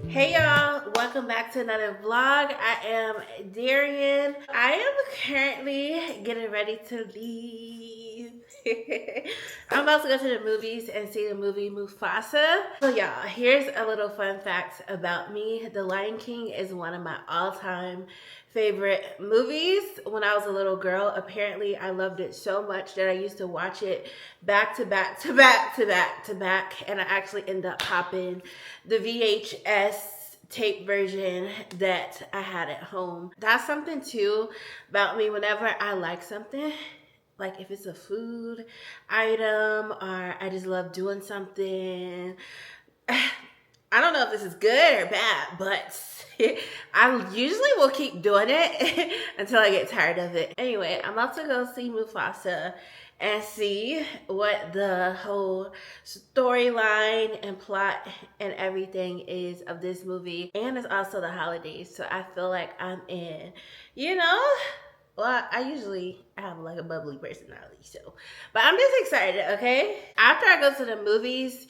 Hey y'all, welcome back to another vlog. I am Darian. I am currently getting ready to leave. I'm about to go to the movies and see the movie Mufasa. So y'all, here's a little fun fact about me. The Lion King is one of my all-time favorite movies. When I was a little girl, apparently I loved it so much that I used to watch it back to back to back to back to back, and I actually ended up popping the VHS tape version that I had at home. That's something too about me. Whenever I like something, like if it's a food item or I just love doing something, I don't know if this is good or bad, but I usually will keep doing it until I get tired of it. Anyway, I'm about to go see Mufasa and see what the whole storyline and plot and everything is of this movie. And it's also the holidays, so I feel like I'm in, well, I usually have like a bubbly personality, so. But I'm just excited, okay? After I go to the movies,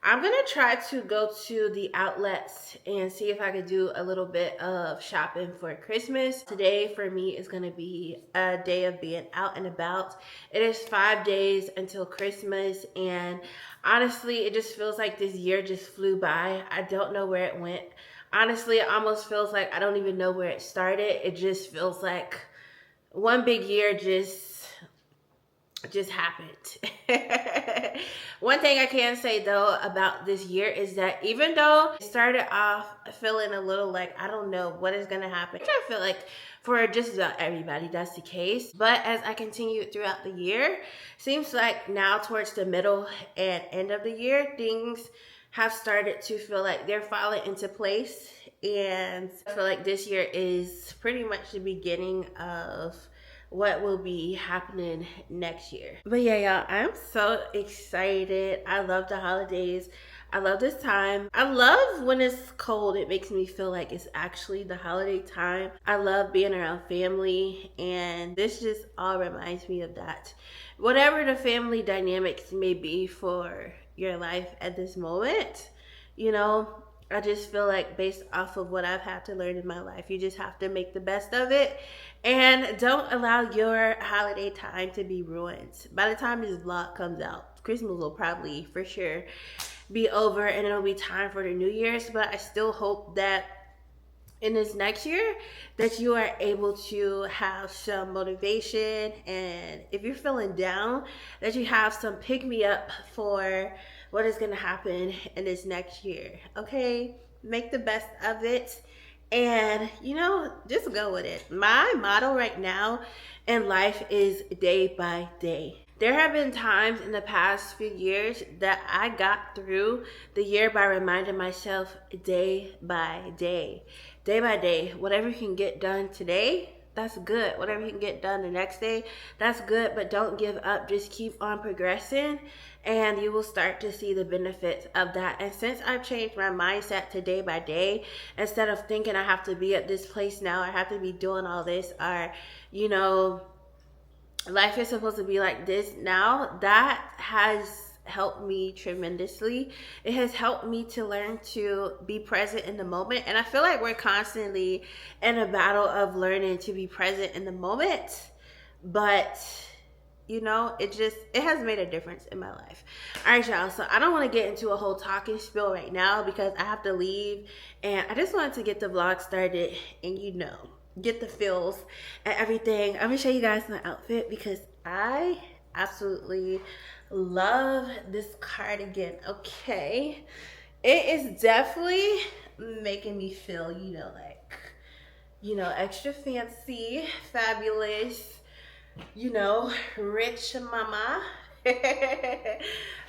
I'm gonna try to go to the outlets and see if I could do a little bit of shopping for Christmas. Today for me is gonna be a day of being out and about. It is 5 days until Christmas, and honestly, it just feels like this year just flew by. I don't know where it went. Honestly, it almost feels like I don't even know where it started. It just feels like one big year just happened. One thing I can say though about this year is that even though it started off feeling a little like I don't know what is gonna happen, which I feel like for just about everybody that's the case, but as I continue throughout the year, seems like now towards the middle and end of the year, things have started to feel like they're falling into place, and I feel like this year is pretty much the beginning of what will be happening next year. But yeah, y'all, I'm so excited. I love the holidays. I love this time. I love when it's cold. It makes me feel like it's actually the holiday time. I love being around family, and this just all reminds me of that. Whatever the family dynamics may be for your life at this moment, I just feel like based off of what I've had to learn in my life, you just have to make the best of it and don't allow your holiday time to be ruined. By the time this vlog comes out, Christmas will probably for sure be over and it'll be time for the New Year's, but I still hope that in this next year that you are able to have some motivation, and if you're feeling down, that you have some pick me up for what is going to happen in this next year. Okay, make the best of it, and just go with it. My motto right now in life is day by day. There have been times in the past few years that I got through the year by reminding myself day by day. Day by day, whatever you can get done today, that's good. Whatever you can get done the next day, that's good. But don't give up. Just keep on progressing, and you will start to see the benefits of that. And since I've changed my mindset to day by day, instead of thinking I have to be at this place now, I have to be doing all this, or, life is supposed to be like this now, that has helped me tremendously. It has helped me to learn to be present in the moment, and I feel like we're constantly in a battle of learning to be present in the moment, but it has made a difference in my life. All right, y'all, so I don't want to get into a whole talking spiel right now because I have to leave, and I just wanted to get the vlog started and get the feels and everything. I'm gonna show you guys my outfit because I absolutely love this cardigan. Okay, it is definitely making me feel, like, extra fancy, fabulous, rich mama. Okay,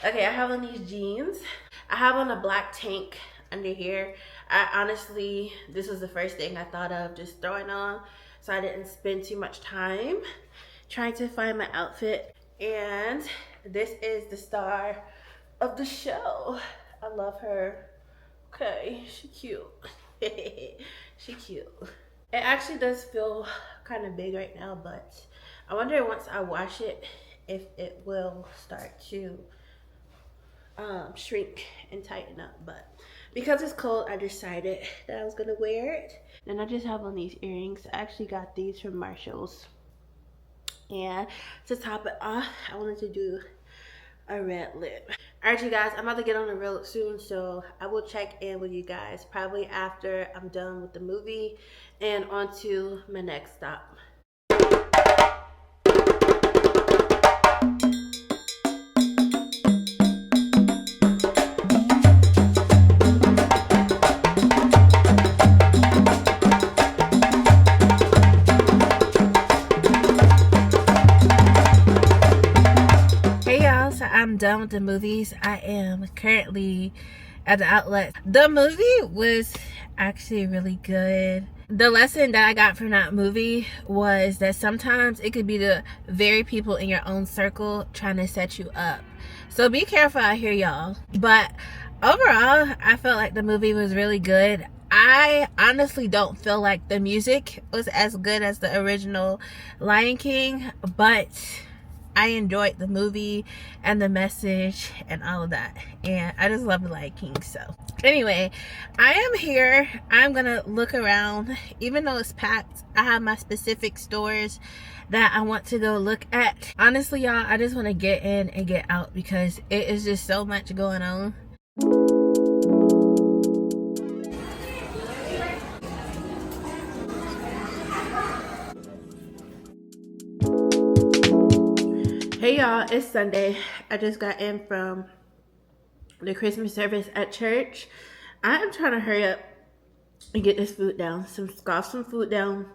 I have on these jeans. I have on a black tank under here. I honestly, this was the first thing I thought of just throwing on, so I didn't spend too much time trying to find my outfit. And this is the star of the show. I love her. Okay, she cute. She cute. It actually does feel kind of big right now, but I wonder once I wash it if it will start to shrink and tighten up. But because it's cold, I decided that I was gonna wear it. And I just have on these earrings. I actually got these from Marshall's. And to top it off, I wanted to do a red lip. Alright, you guys, I'm about to get on the road soon, so I will check in with you guys probably after I'm done with the movie and on to my next stop. I'm done with the movies. I am currently at the outlet. The movie was actually really good. The lesson that I got from that movie was that sometimes it could be the very people in your own circle trying to set you up. So be careful out here, y'all. But overall, I felt like the movie was really good. I honestly don't feel like the music was as good as the original Lion King, but I enjoyed the movie and the message and all of that, and I just love the Lion King. So anyway, I am here. I'm gonna look around. Even though it's packed, I have my specific stores that I want to go look at. Honestly, y'all, I just want to get in and get out because it is just so much going on. Hey y'all, it's Sunday. I just got in from the Christmas service at church. I am trying to hurry up and get this food down, scoff some food down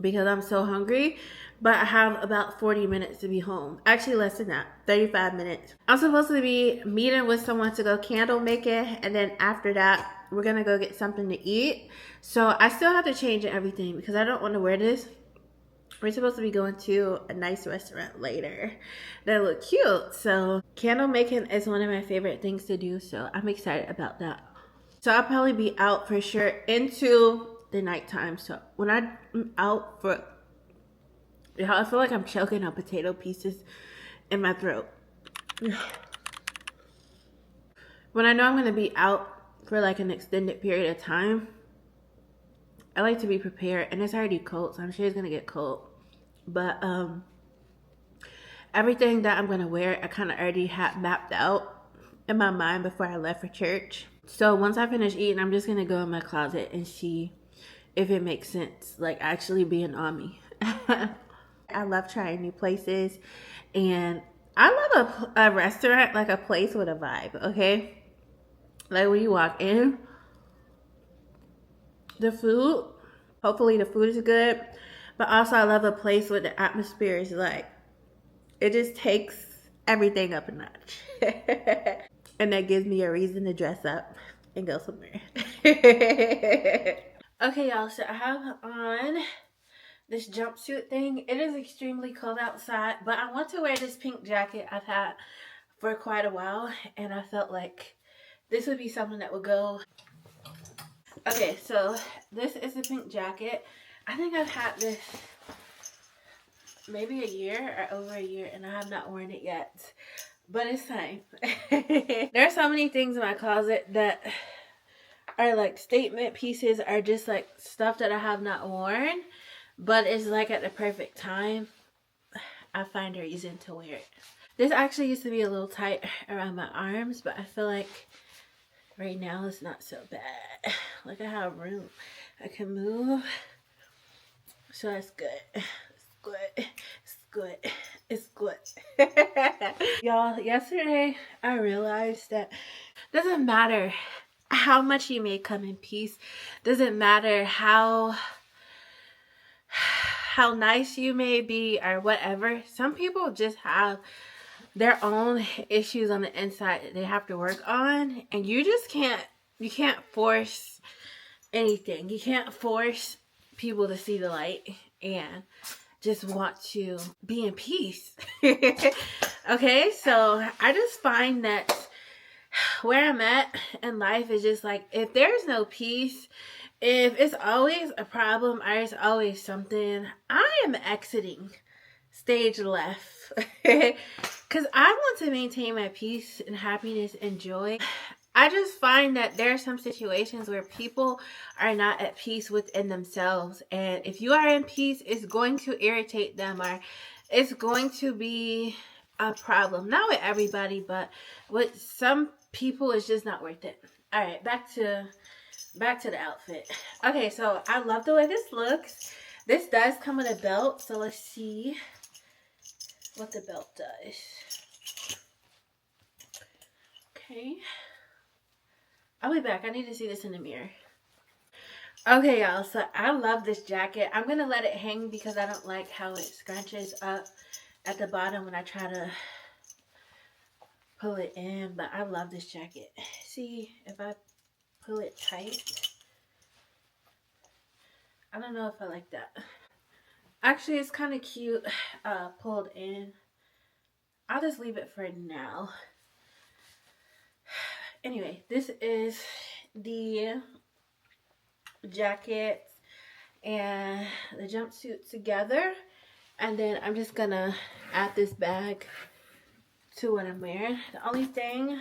because I'm so hungry. But I have about 40 minutes to be home. Actually less than that, 35 minutes. I'm supposed to be meeting with someone to go candle making, and then after that we're gonna go get something to eat. So I still have to change everything because I don't want to wear this. We're supposed to be going to a nice restaurant later that look cute. So candle making is one of my favorite things to do. So I'm excited about that. So I'll probably be out for sure into the nighttime. So when I'm out for, I feel like I'm choking on potato pieces in my throat. When I know I'm going to be out for like an extended period of time, I like to be prepared, and it's already cold, so I'm sure it's gonna get cold. But everything that I'm gonna wear, I kind of already had mapped out in my mind before I left for church. So once I finish eating, I'm just gonna go in my closet and see if it makes sense, like actually being on me. I love trying new places, and I love a restaurant, like a place with a vibe, okay? Like when you walk in, the food, hopefully the food is good, but also I love a place where the atmosphere is like, it just takes everything up a notch. And that gives me a reason to dress up and go somewhere. Okay, y'all, so I have on this jumpsuit thing. It is extremely cold outside, but I want to wear this pink jacket I've had for quite a while, and I felt like this would be something that would go. Okay, so this is the pink jacket. I think I've had this maybe a year or over a year, and I have not worn it yet. But it's time. There are so many things in my closet that are like statement pieces, or just like stuff that I have not worn. But it's like at the perfect time, I find a reason to wear it. This actually used to be a little tight around my arms, but I feel like right now it's not so bad. Like I have room. I can move. So that's good. It's good. It's good. It's good. Y'all, yesterday I realized that it doesn't matter how much you may come in peace, doesn't matter how nice you may be or whatever. Some people just have their own issues on the inside that they have to work on, and you can't force anything. You can't force people to see the light and just want to be in peace. Okay, so I just find that where I'm at in life is just like, if there's no peace, if it's always a problem or it's always something, I am exiting stage left. Because I want to maintain my peace and happiness and joy. I just find that there are some situations where people are not at peace within themselves. And if you are in peace, it's going to irritate them, or it's going to be a problem. Not with everybody, but with some people, it's just not worth it. All right, back to the outfit. Okay, so I love the way this looks. This does come with a belt, so let's see what the belt does. Okay. I'll be back. I need to see this in the mirror. Okay, y'all. So I love this jacket. I'm going to let it hang because I don't like how it scrunches up at the bottom when I try to pull it in. But I love this jacket. See, if I pull it tight. I don't know if I like that. Actually, it's kind of cute pulled in. I'll just leave it for now. Anyway, this is the jacket and the jumpsuit together. And then I'm just gonna add this bag to what I'm wearing. The only thing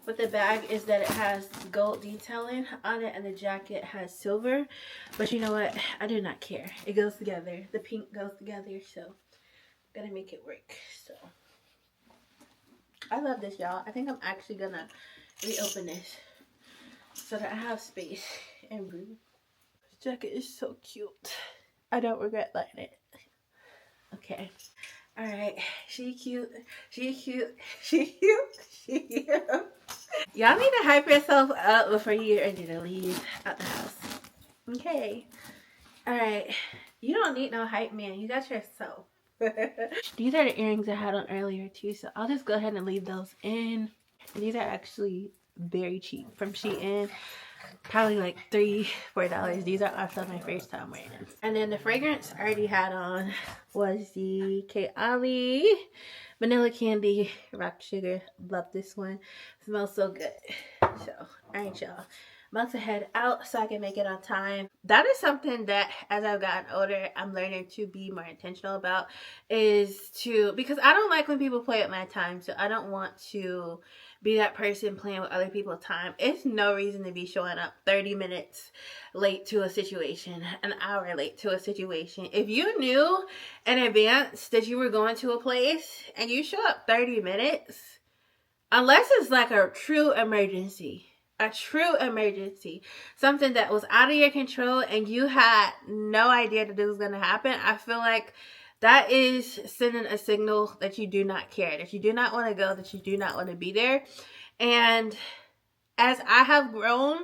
with the bag is that it has gold detailing on it and the jacket has silver. But you know what? I do not care. It goes together. The pink goes together, so I'm gonna make it work. So I love this, y'all. I think I'm actually gonna reopen this so that I have space and room. This jacket is so cute. I don't regret buying it. Okay. Alright. She cute. She cute. She cute. She cute. Y'all need to hype yourself up before you're ready to leave out the house. Okay. Alright. You don't need no hype man. You got yourself. These are the earrings I had on earlier too, so I'll just go ahead and leave those in. These are actually very cheap from Shein. Probably like $3-4. These are also my first time wearing them. And then the fragrance I already had on was the Kayali Vanilla Candy Rock Sugar. Love this one. Smells so good. So, alright y'all. I'm about to head out so I can make it on time. That is something that as I've gotten older, I'm learning to be more intentional about, because I don't like when people play with my time. So I don't want to be that person playing with other people's time. It's no reason to be showing up 30 minutes late to a situation, an hour late to a situation. If you knew in advance that you were going to a place and you show up 30 minutes, unless it's like a true emergency, something that was out of your control and you had no idea that this was going to happen, I feel like that is sending a signal that you do not care, that you do not want to go, that you do not want to be there. And as I have grown,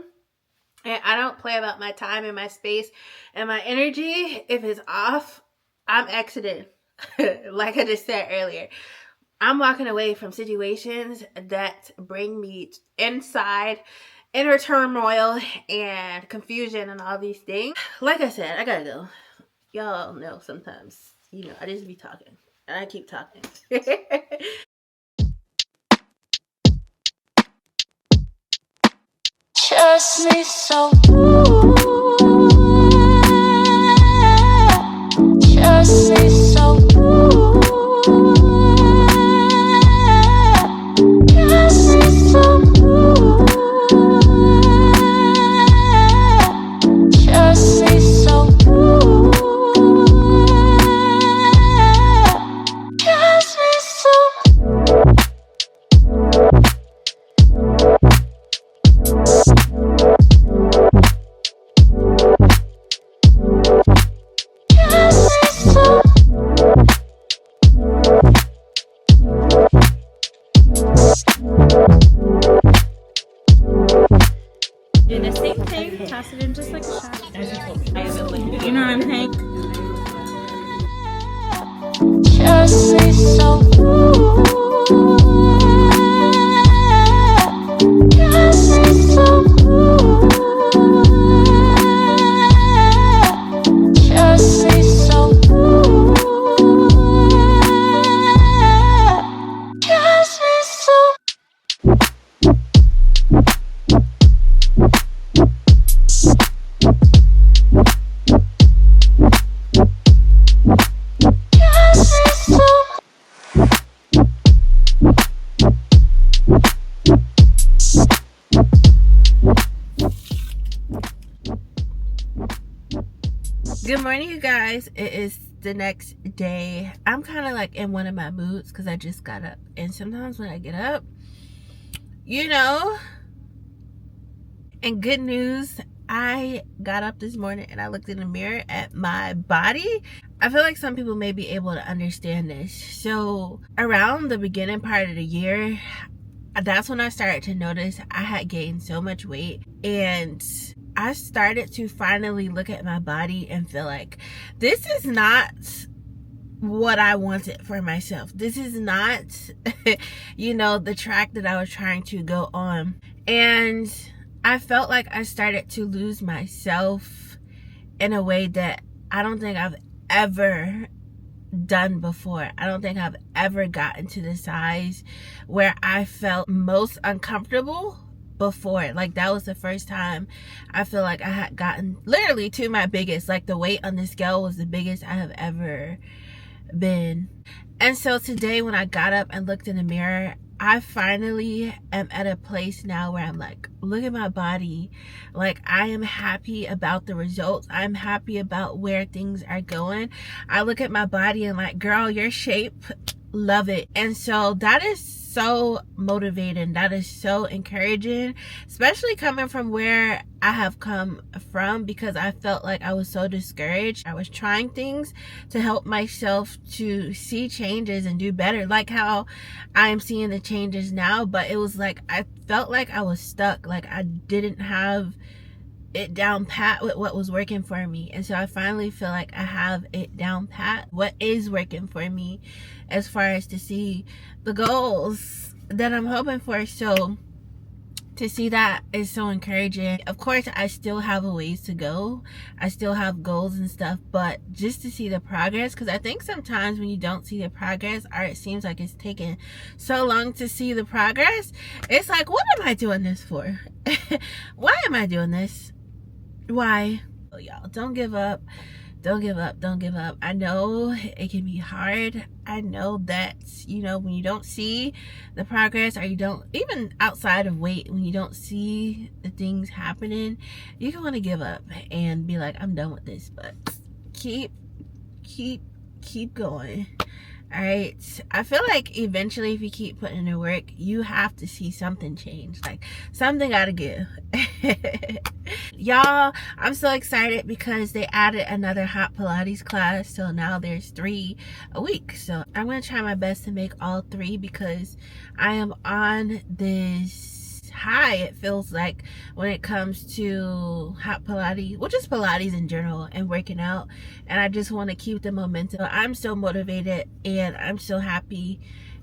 and I don't play about my time and my space and my energy, if it's off, I'm exiting. Like I just said earlier, I'm walking away from situations that bring me inside inner turmoil and confusion and all these things. Like I said, I gotta go. Y'all know sometimes, I just be talking and I keep talking. Trust me so trust me so trust me so trust me so trust me so toss it in just like a shot. You know what I'm saying? Just say so. Just say so. Just say so. Just say so. Just say so. Good morning, you guys. It is the next day. I'm kind of like in one of my moods because I just got up. And sometimes when I get up, and good news, I got up this morning and I looked in the mirror at my body. I feel like some people may be able to understand this. So around the beginning part of the year, that's when I started to notice I had gained so much weight, and I started to finally look at my body and feel like this is not what I wanted for myself. This is not, the track that I was trying to go on. And I felt like I started to lose myself in a way that I don't think I've ever done before. I don't think I've ever gotten to the size where I felt most uncomfortable before. Like, that was the first time I feel like I had gotten literally to my biggest. Like, the weight on the scale was the biggest I have ever been. And so today when I got up and looked in the mirror, I finally am at a place now where I'm like, look at my body. Like, I am happy about the results. I'm happy about where things are going. I look at my body and like, girl, your shape, love it. And so that is so motivating. That is so encouraging, especially coming from where I have come from, because I felt like I was so discouraged. I was trying things to help myself to see changes and do better, like how I am seeing the changes now. But it was like I felt like I was stuck, like I didn't have it down pat with what was working for me. And so I finally feel like I have it down pat, what is working for me, as far as to see the goals that I'm hoping for. So to see that is so encouraging. Of course, I still have a ways to go. I still have goals and stuff, but just to see the progress, because I think sometimes when you don't see the progress, or it seems like it's taking so long to see the progress, it's like, what am I doing this for? Why am I doing this? Why? Y'all, don't give up. Don't give up. Don't give up. I know it can be hard. I know that, when you don't see the progress, or you don't, even outside of weight, when you don't see the things happening, you can want to give up and be like, I'm done with this. But keep going. All right, I feel like eventually, if you keep putting in the work, you have to see something change. Like, something gotta give. Y'all, I'm so excited because they added another hot Pilates class, so now there's 3 a week. So I'm gonna try my best to make all 3, because I am on this high, it feels like, when it comes to hot Pilates, well, just Pilates in general and working out. And I just want to keep the momentum. I'm so motivated, and I'm so happy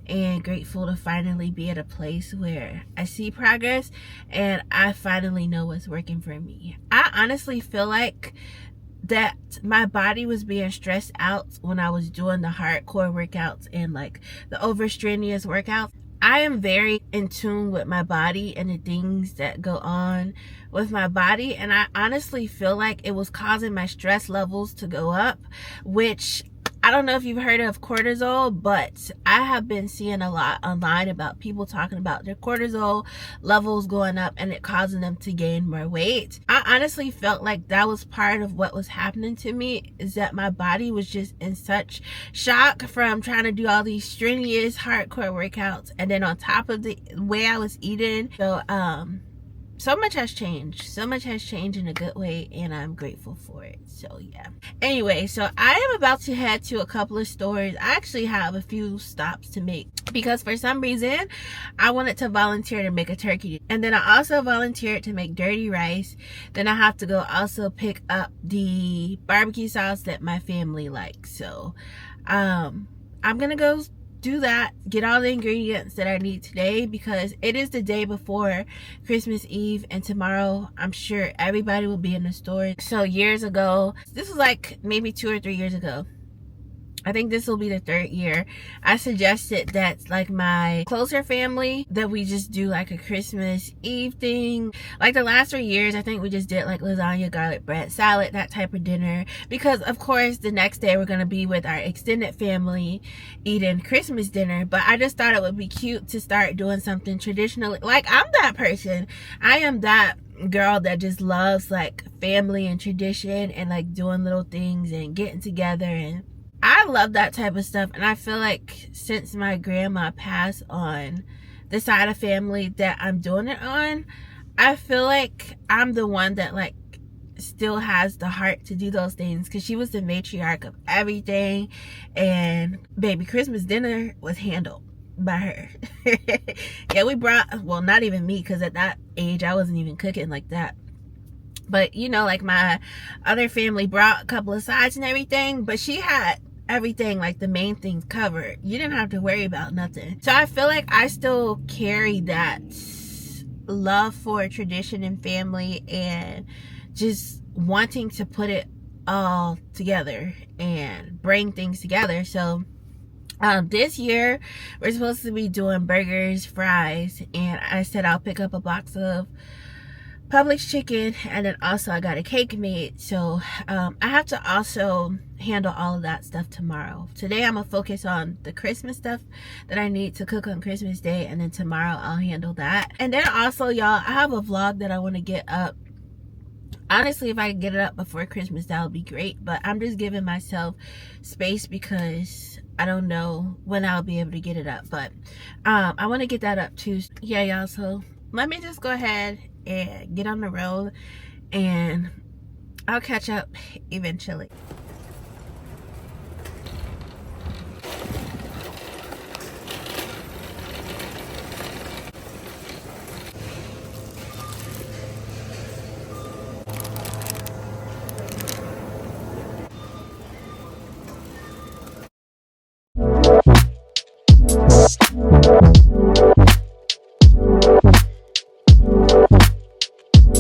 and grateful to finally be at a place where I see progress and I finally know what's working for me. I honestly feel like that my body was being stressed out when I was doing the hardcore workouts and like the over strenuous workouts. I am very in tune with my body and the things that go on with my body, and I honestly feel like it was causing my stress levels to go up, which I don't know if you've heard of cortisol, but I have been seeing a lot online about people talking about their cortisol levels going up and it causing them to gain more weight. I honestly felt like that was part of what was happening to me, is that my body was just in such shock from trying to do all these strenuous hardcore workouts, and then on top of the way I was eating. So so much has changed. So much has changed in a good way, and I'm grateful for it. So yeah. Anyway, so I am about to head to a couple of stores. I actually have a few stops to make because for some reason I wanted to volunteer to make a turkey, and then I also volunteered to make dirty rice. Then I have to go also pick up the barbecue sauce that my family likes. So I'm gonna go do that, get all the ingredients that I need today, because it is the day before Christmas Eve, and tomorrow I'm sure everybody will be in the store. So years ago, this was like maybe 2 or 3 years ago, I think this will be the third year, I suggested that like my closer family, that we just do like a Christmas Eve thing. Like the last 3 years, I think we just did like lasagna, garlic bread, salad, that type of dinner. Because of course the next day we're going to be with our extended family eating Christmas dinner. But I just thought it would be cute to start doing something traditional. Like I'm that person. I am that girl that just loves like family and tradition and like doing little things and getting together, and I love that type of stuff. And I feel like since my grandma passed on the side of family that I'm doing it on, I feel like I'm the one that like still has the heart to do those things, because she was the matriarch of everything, and baby Christmas dinner was handled by her. Yeah, we brought, well, not even me, because at that age I wasn't even cooking like that. But you know, like my other family brought a couple of sides and everything, but she had everything, like the main things covered. You didn't have to worry about nothing. So I feel like I still carry that love for tradition and family, and just wanting to put it all together and bring things together. So this year we're supposed to be doing burgers, fries, and I said I'll pick up a box of Publix chicken, and then also I got a cake made. So I have to also handle all of that stuff tomorrow. Today I'm gonna focus on the Christmas stuff that I need to cook on Christmas Day, and then tomorrow I'll handle that. And then also, y'all, I have a vlog that I want to get up. Honestly, if I could get it up before Christmas, that would be great, but I'm just giving myself space because I don't know when I'll be able to get it up. But I want to get that up too. Yeah, y'all, so let me just go ahead and get on the road, and I'll catch up eventually.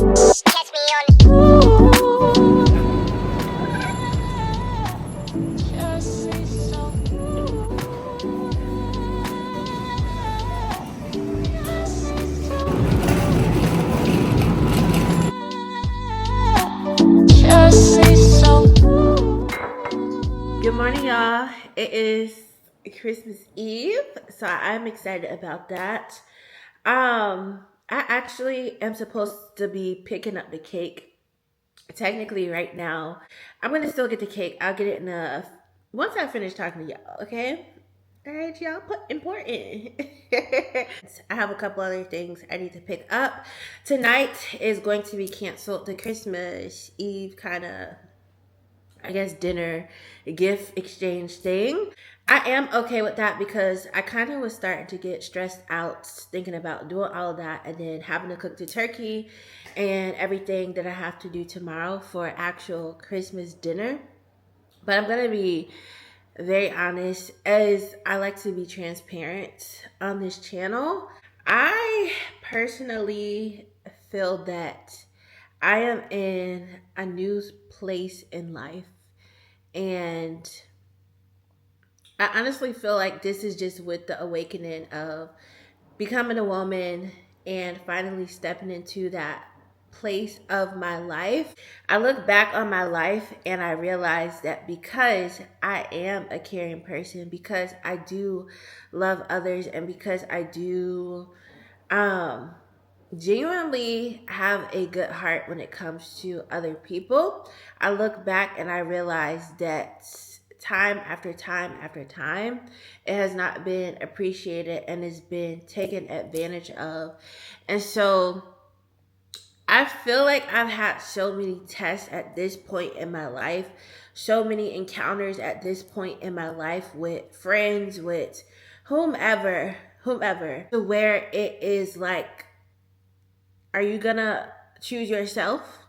Just say so. Just say so. Just say so. Good morning, y'all. It is Christmas Eve, so I'm excited about that. I actually am supposed to be picking up the cake. Technically, right now, I'm gonna still get the cake. I'll get it in a once I finish talking to y'all. Okay. All right, y'all. Important. I have a couple other things I need to pick up. Tonight is going to be canceled. The Christmas Eve kind of, I guess, dinner gift exchange thing. I am okay with that because I kind of was starting to get stressed out thinking about doing all of that and then having to cook the turkey and everything that I have to do tomorrow for actual Christmas dinner. But I'm going to be very honest, as I like to be transparent on this channel. I personally feel that I am in a new place in life, and I honestly feel like this is just with the awakening of becoming a woman and finally stepping into that place of my life. I look back on my life and I realize that because I am a caring person, because I do love others, and because I do um genuinely have a good heart when it comes to other people, I look back and I realize that time after time after time, it has not been appreciated and has been taken advantage of. And so I feel like I've had so many tests at this point in my life, so many encounters at this point in my life with friends, with whomever, to where it is like, are you gonna choose yourself?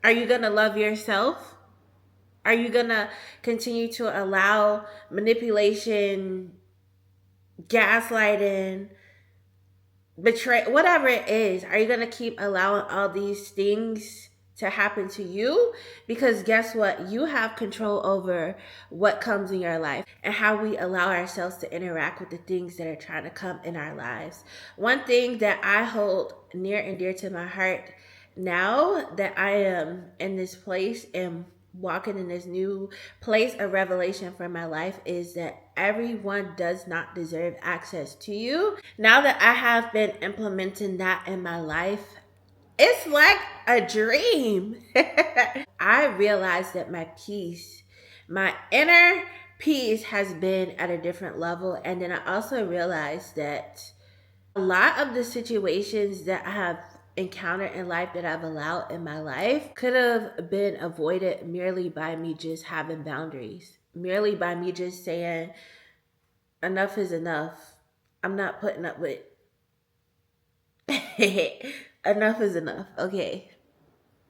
Are you gonna love yourself? Are you gonna continue to allow manipulation, gaslighting, betray, whatever it is? Are you going to keep allowing all these things to happen to you? Because guess what? You have control over what comes in your life and how we allow ourselves to interact with the things that are trying to come in our lives. One thing that I hold near and dear to my heart now that I am in this place and walking in this new place of revelation for my life is that everyone does not deserve access to you. Now that I have been implementing that in my life, it's like a dream. I realized that my peace, my inner peace, has been at a different level. And then I also realized that a lot of the situations that I have encountered in life that I've allowed in my life could have been avoided merely by me just having boundaries, merely by me just saying, enough is enough. I'm not putting up with enough is enough. Okay.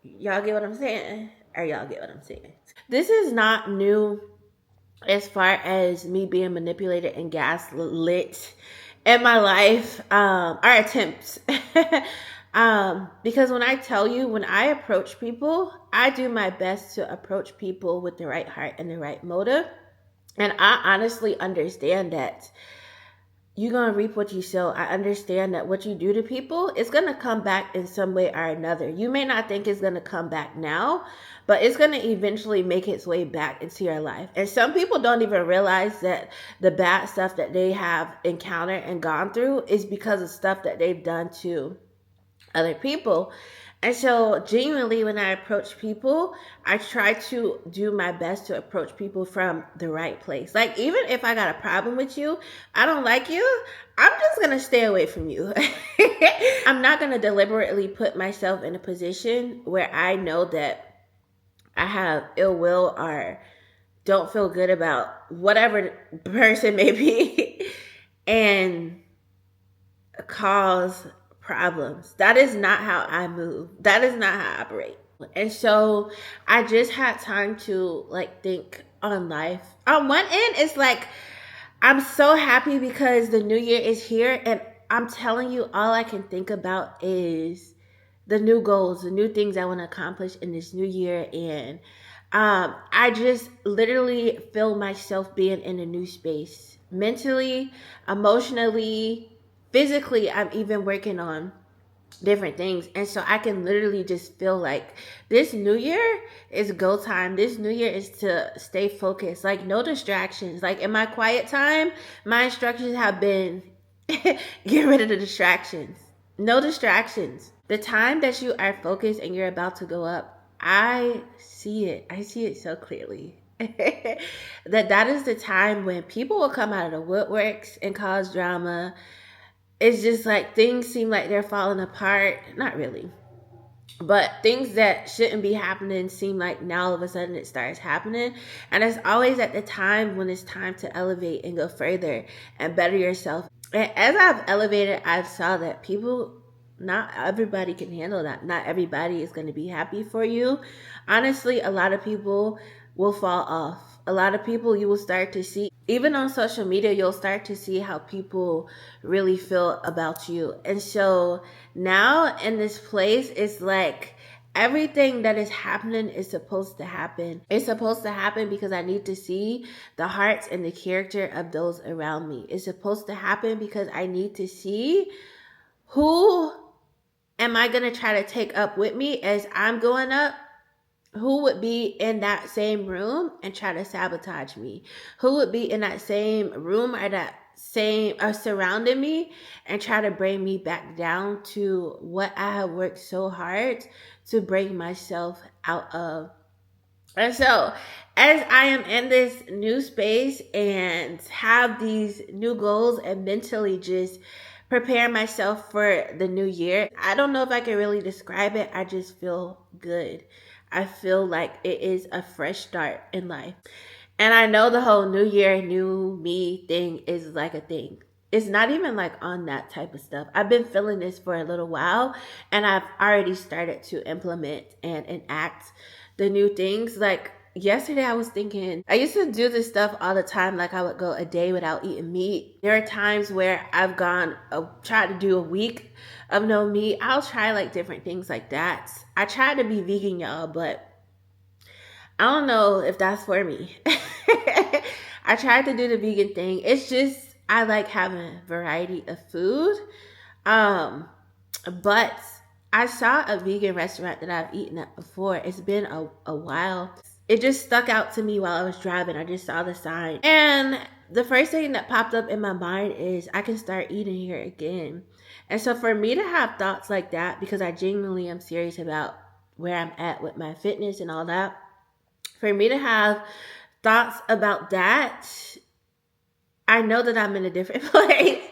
Y'all get what I'm saying? Or y'all get what I'm saying? This is not new as far as me being manipulated and gaslit in my life, our attempts. Because when I tell you, when I approach people, I do my best to approach people with the right heart and the right motive. And I honestly understand that you're going to reap what you sow. I understand that what you do to people, it's going to come back in some way or another. You may not think it's going to come back now, but it's going to eventually make its way back into your life. And some people don't even realize that the bad stuff that they have encountered and gone through is because of stuff that they've done to other people. And so, genuinely, when I approach people, I try to do my best to approach people from the right place. Like, even if I got a problem with you, I don't like you, I'm just going to stay away from you. I'm not going to deliberately put myself in a position where I know that I have ill will or don't feel good about whatever the person may be and cause problems. That is not how I move. That is not how I operate. And so I just had time to like think on life. On one end, it's like I'm so happy because the new year is here, and I'm telling you, all I can think about is the new goals, the new things I want to accomplish in this new year. And I just literally feel myself being in a new space mentally, emotionally, physically. I'm even working on different things, and so I can literally just feel like this new year is go time. This new year is to stay focused, like no distractions. Like in my quiet time, my instructions have been get rid of the distractions. No distractions. The time that you are focused and you're about to go up, I see it so clearly. That is the time when people will come out of the woodworks and cause drama. It's just like things seem like they're falling apart. Not really. But things that shouldn't be happening seem like now all of a sudden it starts happening. And it's always at the time when it's time to elevate and go further and better yourself. And as I've elevated, I've saw that people, not everybody can handle that. Not everybody is going to be happy for you. Honestly, a lot of people will fall off. A lot of people you will start to see, even on social media, you'll start to see how people really feel about you. And so now in this place, it's like everything that is happening is supposed to happen. It's supposed to happen because I need to see the hearts and the character of those around me. It's supposed to happen because I need to see who am I going to try to take up with me as I'm going up. Who would be in that same room and try to sabotage me? Who would be in that same room or that same surrounding me and try to bring me back down to what I have worked so hard to bring myself out of? And so, as I am in this new space and have these new goals and mentally just prepare myself for the new year. I don't know if I can really describe it. I just feel good. I feel like it is a fresh start in life. And I know the whole new year, new me thing is like a thing. It's not even like on that type of stuff. I've been feeling this for a little while and I've already started to implement and enact the new things. Like yesterday, I was thinking, I used to do this stuff all the time. Like I would go a day without eating meat. There are times where I've tried to do a week of no meat. I'll try like different things like that. I tried to be vegan, y'all, but I don't know if that's for me. I tried to do the vegan thing. It's just I like having a variety of food. Um, but I saw a vegan restaurant that I've eaten at before. It's been a while. It just stuck out to me while I was driving. I just saw the sign. And the first thing that popped up in my mind is I can start eating here again. And so for me to have thoughts like that, because I genuinely am serious about where I'm at with my fitness and all that, for me to have thoughts about that, I know that I'm in a different place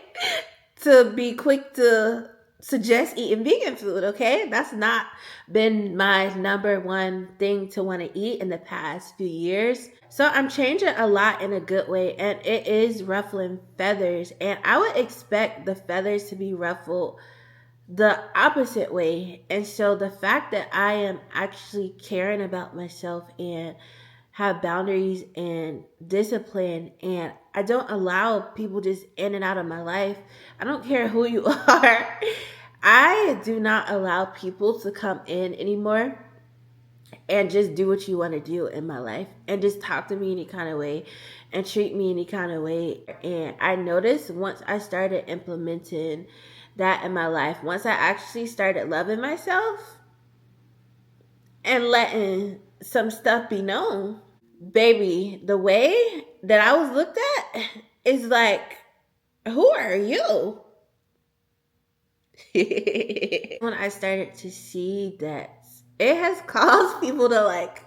to be quick to suggest eating vegan food, okay? That's not been my number one thing to want to eat in the past few years. So I'm changing a lot in a good way, and it is ruffling feathers. And I would expect the feathers to be ruffled the opposite way. And so the fact that I am actually caring about myself and have boundaries and discipline, and I don't allow people just in and out of my life. I don't care who you are. I do not allow people to come in anymore and just do what you want to do in my life and just talk to me any kind of way and treat me any kind of way. And I noticed once I started implementing that in my life, once I actually started loving myself and letting some stuff be known, baby, the way that I was looked at is like, who are you? When I started to see that it has caused people to like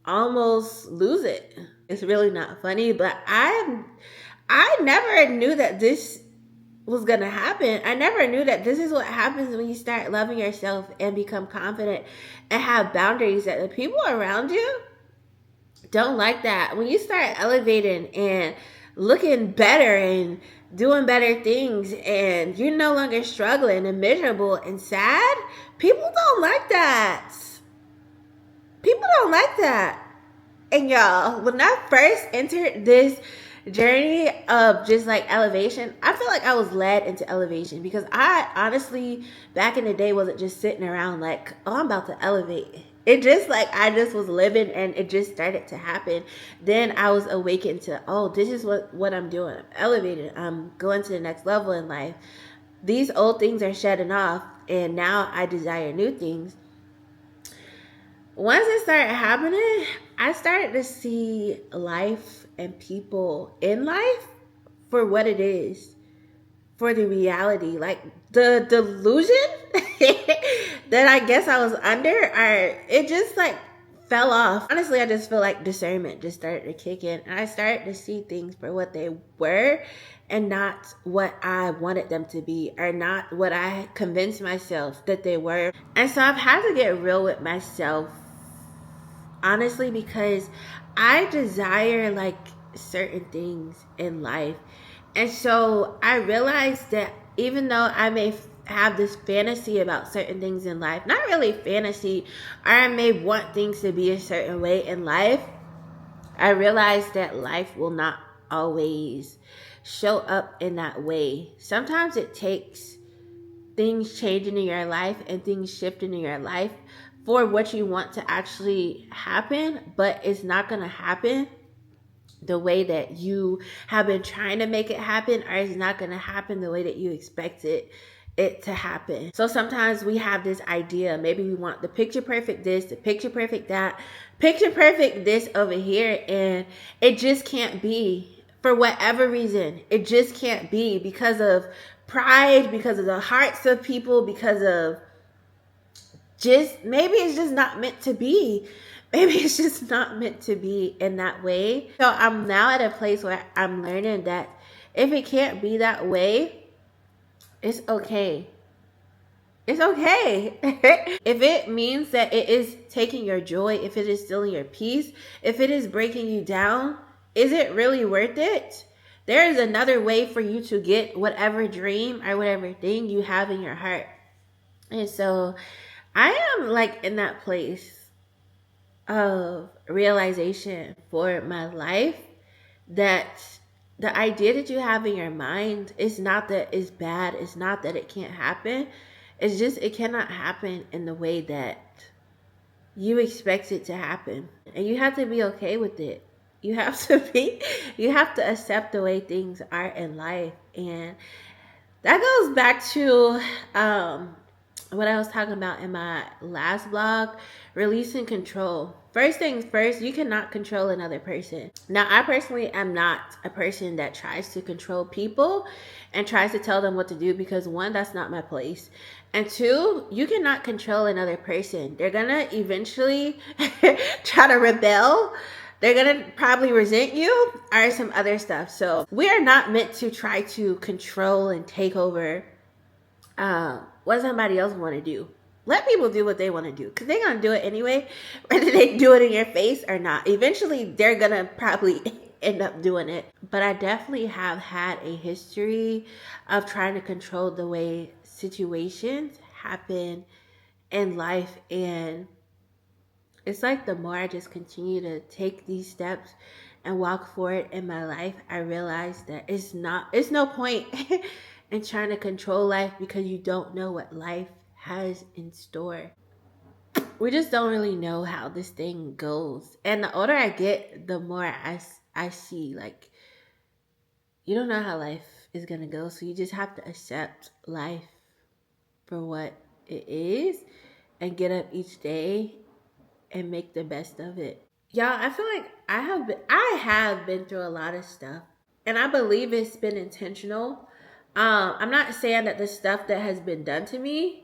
almost lose it. It's really not funny, but I never knew that this was gonna happen. I never knew that this is what happens when you start loving yourself and become confident and have boundaries, that the people around you don't like that. When you start elevating and looking better and doing better things and you're no longer struggling and miserable and sad, people don't like that. People don't like that. And y'all, when I first entered this journey of just like elevation, I feel like I was led into elevation because I honestly back in the day wasn't just sitting around like, oh, I'm about to elevate. It just like I just was living and it just started to happen. Then I was awakened to, oh, this is what I'm doing. I'm elevating. I'm going to the next level in life. These old things are shedding off and now I desire new things. Once it started happening, I started to see life and people in life for what it is, for the reality. Like the delusion that I guess I was under, it just like fell off. Honestly, I just feel like discernment just started to kick in. And I started to see things for what they were and not what I wanted them to be or not what I convinced myself that they were. And so I've had to get real with myself, honestly, because I desire like certain things in life. And so I realized that even though I may have this fantasy about certain things in life, not really fantasy, or I may want things to be a certain way in life, I realized that life will not always show up in that way. Sometimes it takes things changing in your life and things shifting in your life for what you want to actually happen, but it's not going to happen the way that you have been trying to make it happen, or it's not going to happen the way that you expected it to happen. So sometimes we have this idea, maybe we want the picture perfect this, the picture perfect that, picture perfect this over here, and it just can't be for whatever reason. It just can't be because of pride, because of the hearts of people, because of just maybe it's just not meant to be. Maybe it's just not meant to be in that way. So I'm now at a place where I'm learning that If it can't be that way, it's okay. It's okay. If it means that it is taking your joy, if it is stealing your peace, if it is breaking you down, is it really worth it? There is another way for you to get whatever dream or whatever thing you have in your heart. And so I am like in that place of realization for my life that the idea that you have in your mind is not that it's bad, it's not that it can't happen. It's just it cannot happen in the way that you expect it to happen. And you have to be okay with it. You have to accept the way things are in life. And that goes back to what I was talking about in my last vlog, releasing control. First things first, you cannot control another person. Now, I personally am not a person that tries to control people and tries to tell them what to do because one, that's not my place. And two, you cannot control another person. They're gonna eventually try to rebel. They're gonna probably resent you or some other stuff. So we are not meant to try to control and take over what somebody else want to do. Let people do what they want to do because they're going to do it anyway, whether they do it in your face or not. Eventually, they're going to probably end up doing it. But I definitely have had a history of trying to control the way situations happen in life. And it's like the more I just continue to take these steps and walk forward in my life, I realize that it's no point in trying to control life because you don't know what life has in store. We just don't really know how this thing goes. And the older I get, the more I see, like, you don't know how life is going to go. So you just have to accept life for what it is and get up each day and make the best of it. Y'all, I feel like I have been through a lot of stuff. And I believe it's been intentional. I'm not saying that the stuff that has been done to me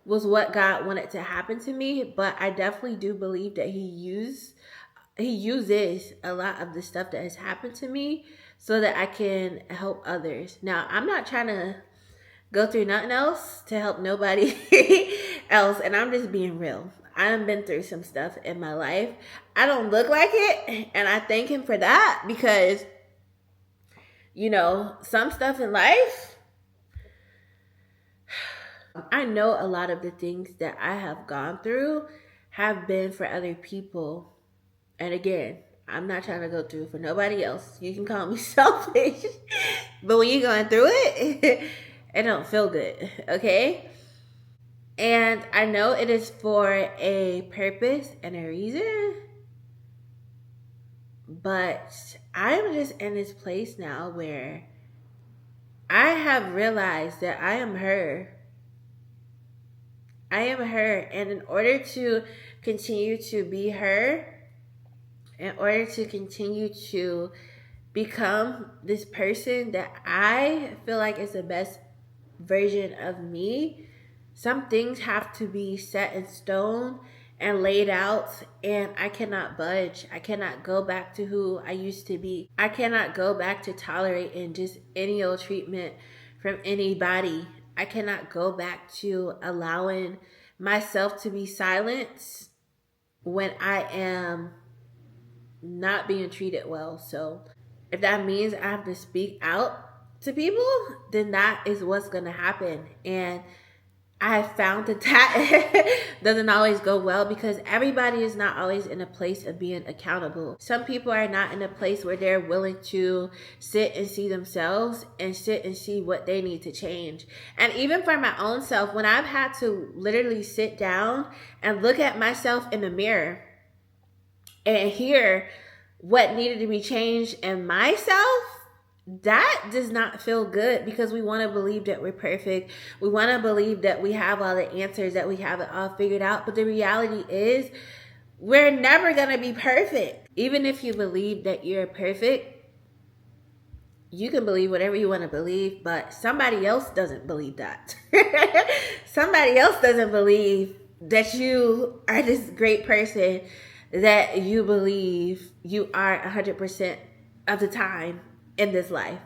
was what God wanted to happen to me, but I definitely do believe that He uses a lot of the stuff that has happened to me so that I can help others. Now, I'm not trying to go through nothing else to help nobody else, and I'm just being real. I've been through some stuff in my life. I don't look like it, and I thank Him for that because, you know, some stuff in life, I know a lot of the things that I have gone through have been for other people. And again, I'm not trying to go through for nobody else. You can call me selfish, but when you're going through it, it don't feel good, okay? And I know it is for a purpose and a reason, but I'm just in this place now where I have realized that I am her. I am her. And in order to continue to be her, in order to continue to become this person that I feel like is the best version of me, some things have to be set in stone and laid out, and I cannot budge. I cannot go back to who I used to be. I cannot go back to tolerating just any old treatment from anybody. I cannot go back to allowing myself to be silenced when I am not being treated well. So if that means I have to speak out to people, then that is what's going to happen. And I have found that doesn't always go well because everybody is not always in a place of being accountable. Some people are not in a place where they're willing to sit and see themselves and sit and see what they need to change. And even for my own self, when I've had to literally sit down and look at myself in the mirror and hear what needed to be changed in myself, that does not feel good because we want to believe that we're perfect. We want to believe that we have all the answers, that we have it all figured out. But the reality is we're never going to be perfect. Even if you believe that you're perfect, you can believe whatever you want to believe, but somebody else doesn't believe that. Somebody else doesn't believe that you are this great person that you believe you are 100% of the time in this life.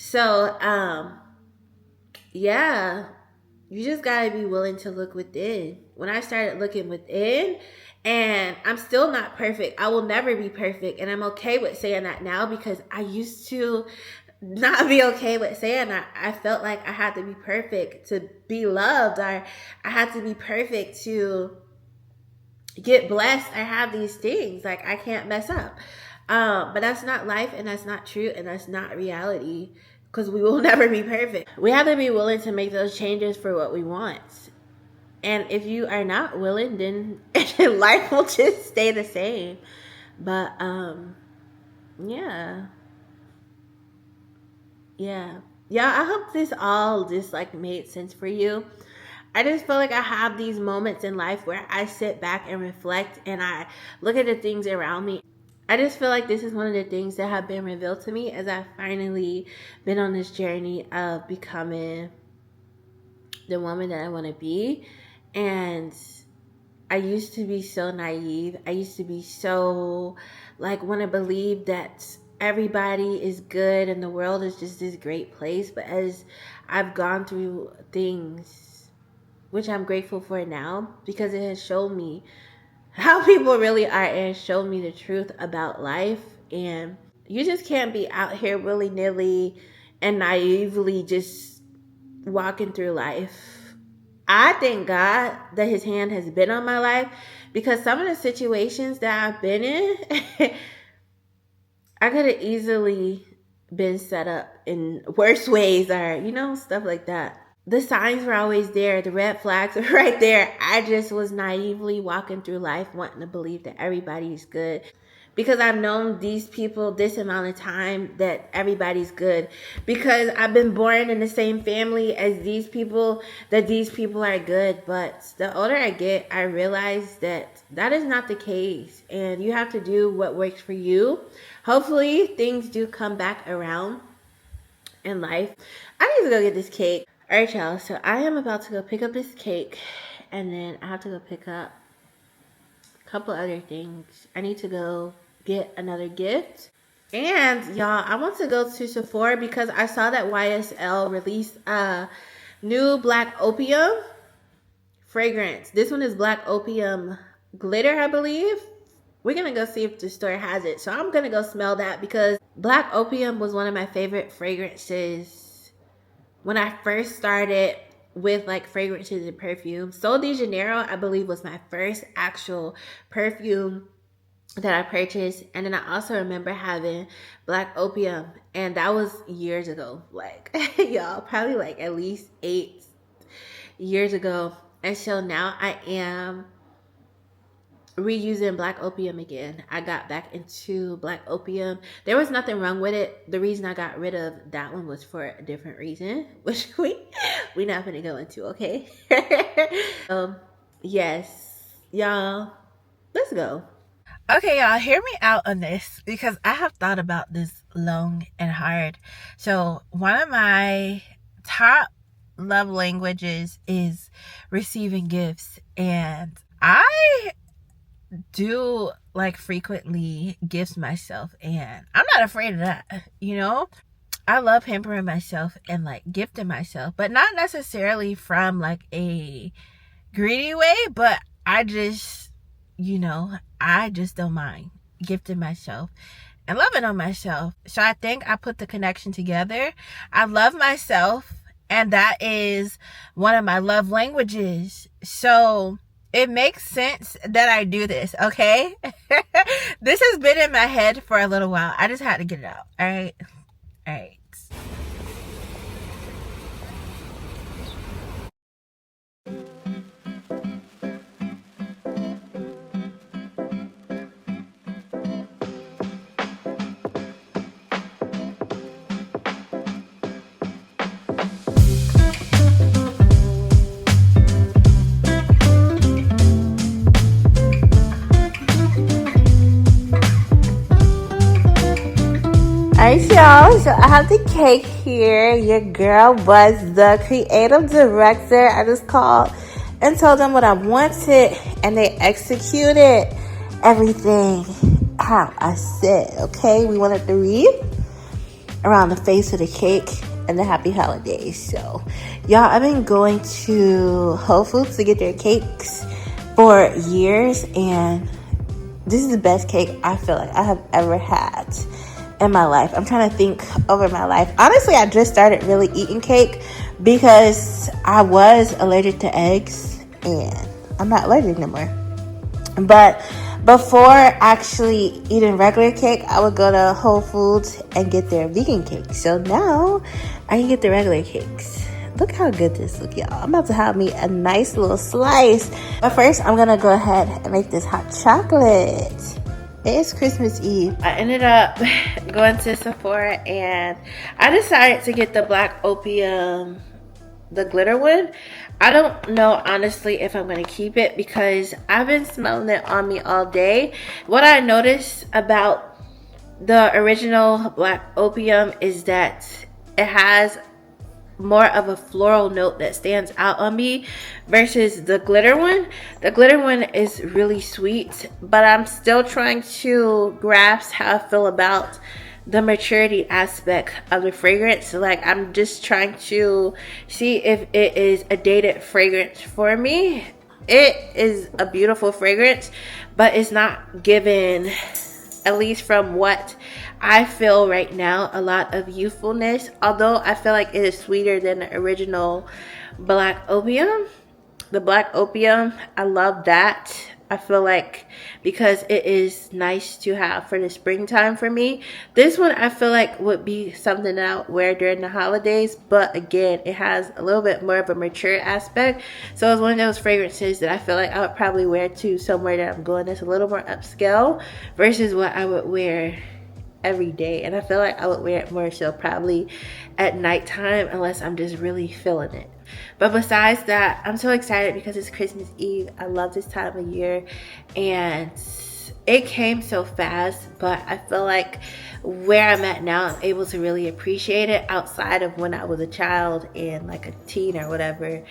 So, yeah, you just gotta be willing to look within. When I started looking within, and I'm still not perfect, I will never be perfect, and I'm okay with saying that now because I used to not be okay with saying that. I felt like I had to be perfect to be loved, or I had to be perfect to get blessed or have these things. Like, I can't mess up. But that's not life, and that's not true, and that's not reality, because we will never be perfect. We have to be willing to make those changes for what we want. And if you are not willing, then life will just stay the same. But yeah. Yeah. Yeah, I hope this all just like made sense for you. I just feel like I have these moments in life where I sit back and reflect and I look at the things around me. I just feel like this is one of the things that have been revealed to me as I've finally been on this journey of becoming the woman that I want to be. And I used to be so naive. I used to be so like want to believe that everybody is good and the world is just this great place. But as I've gone through things, which I'm grateful for now, because it has shown me how people really are and shown me the truth about life. And you just can't be out here willy-nilly and naively just walking through life. I thank God that his hand has been on my life, because some of the situations that I've been in, I could have easily been set up in worse ways, or, stuff like that. The signs were always there. The red flags were right there. I just was naively walking through life wanting to believe that everybody's good, because I've known these people this amount of time that everybody's good, because I've been born in the same family as these people, that these people are good. But the older I get, I realize that that is not the case, and you have to do what works for you. Hopefully things do come back around in life. I need to go get this cake. All right, y'all, so I am about to go pick up this cake, and then I have to go pick up a couple other things. I need to go get another gift. And y'all, I want to go to Sephora because I saw that YSL released a new Black Opium fragrance. This one is Black Opium Glitter, I believe. We're going to go see if the store has it. So I'm going to go smell that, because Black Opium was one of my favorite fragrances when I first started with like fragrances and perfume. Sol de Janeiro, I believe, was my first actual perfume that I purchased. And then I also remember having Black Opium, and that was years ago. Like, y'all, probably like at least 8 years ago. And so now I am reusing Black Opium again. I got back into Black Opium. There was nothing wrong with it. The reason I got rid of that one was for a different reason, which we not gonna go into, okay? Yes, y'all, let's go. Okay, y'all, hear me out on this, because I have thought about this long and hard. So one of my top love languages is receiving gifts, and I do like frequently gift myself, and I'm not afraid of that. I love pampering myself and like gifting myself, but not necessarily from like a greedy way, but I just don't mind gifting myself and loving on myself. So I think I put the connection together. I love myself, and that is one of my love languages. So it makes sense that I do this, okay? This has been in my head for a little while. I just had to get it out, all right? All right. Alright, y'all, so I have the cake here. Your girl was the creative director. I just called and told them what I wanted, and they executed everything how I said, okay? We wanted to read around the face of the cake and the happy holidays. So, y'all, I've been going to Whole Foods to get their cakes for years, and this is the best cake I feel like I have ever had in my life. I'm trying to think over my life. Honestly, I just started really eating cake because I was allergic to eggs, and I'm not allergic no more. But before actually eating regular cake, I would go to Whole Foods and get their vegan cake. So now I can get the regular cakes. Look how good this look, y'all. I'm about to have me a nice little slice. But first, I'm gonna go ahead and make this hot chocolate. It's Christmas Eve. I ended up going to Sephora and I decided to get the Black Opium, the glitter one. I don't know honestly if I'm going to keep it because I've been smelling it on me all day. What I noticed about the original Black Opium is that it has more of a floral note that stands out on me versus the glitter one. The glitter one is really sweet, but I'm still trying to grasp how I feel about the maturity aspect of the fragrance. Like, I'm just trying to see if it is a dated fragrance for me. It is a beautiful fragrance, but it's not given, at least from what I feel right now, a lot of youthfulness. Although I feel like it is sweeter than the original Black Opium. The Black Opium, I love that. I feel like because it is nice to have for the springtime for me. This one I feel like would be something that I would wear during the holidays, but again, it has a little bit more of a mature aspect. So it's one of those fragrances that I feel like I would probably wear to somewhere that I'm going that's a little more upscale versus what I would wear every day. And I feel like I would wear it more so probably at nighttime unless I'm just really feeling it. But besides that, I'm so excited because it's Christmas Eve. I love this time of year and it came so fast, but I feel like where I'm at now, I'm able to really appreciate it outside of when I was a child and like a teen or whatever.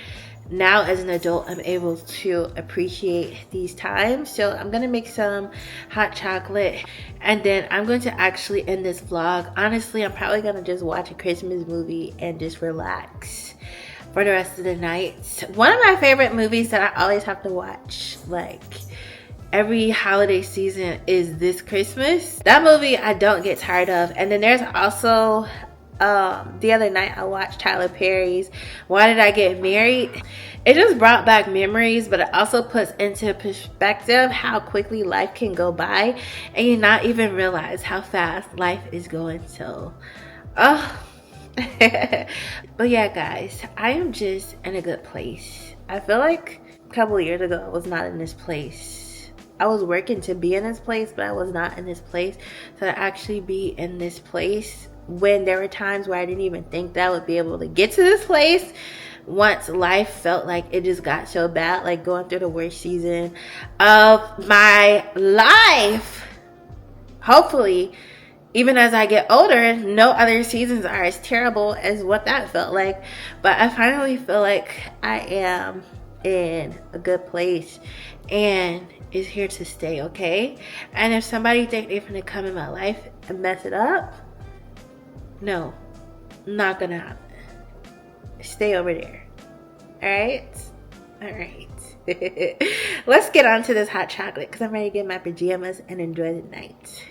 Now as an adult, I'm able to appreciate these times. So I'm gonna make some hot chocolate and then I'm going to actually end this vlog. Honestly, I'm probably gonna just watch a Christmas movie and just relax for the rest of the night. One of my favorite movies that I always have to watch, like every holiday season, is This Christmas. That movie I don't get tired of. And then there's also the other night I watched Tyler Perry's Why Did I Get Married? It just brought back memories, but it also puts into perspective how quickly life can go by and you not even realize how fast life is going. So but yeah guys, I am just in a good place. I feel like a couple of years ago I was not in this place. I was working to be in this place, but I was not in this place. So to actually be in this place when there were times where I didn't even think that I would be able to get to this place once life felt like it just got so bad, like going through the worst season of my life. Hopefully, even as I get older, no other seasons are as terrible as what that felt like. But I finally feel like I am in a good place and it's here to stay, okay? And if somebody think they're gonna come in my life and mess it up, no, not gonna happen. Stay over there. Alright? Alright. Let's get on to this hot chocolate because I'm ready to get in my pajamas and enjoy the night.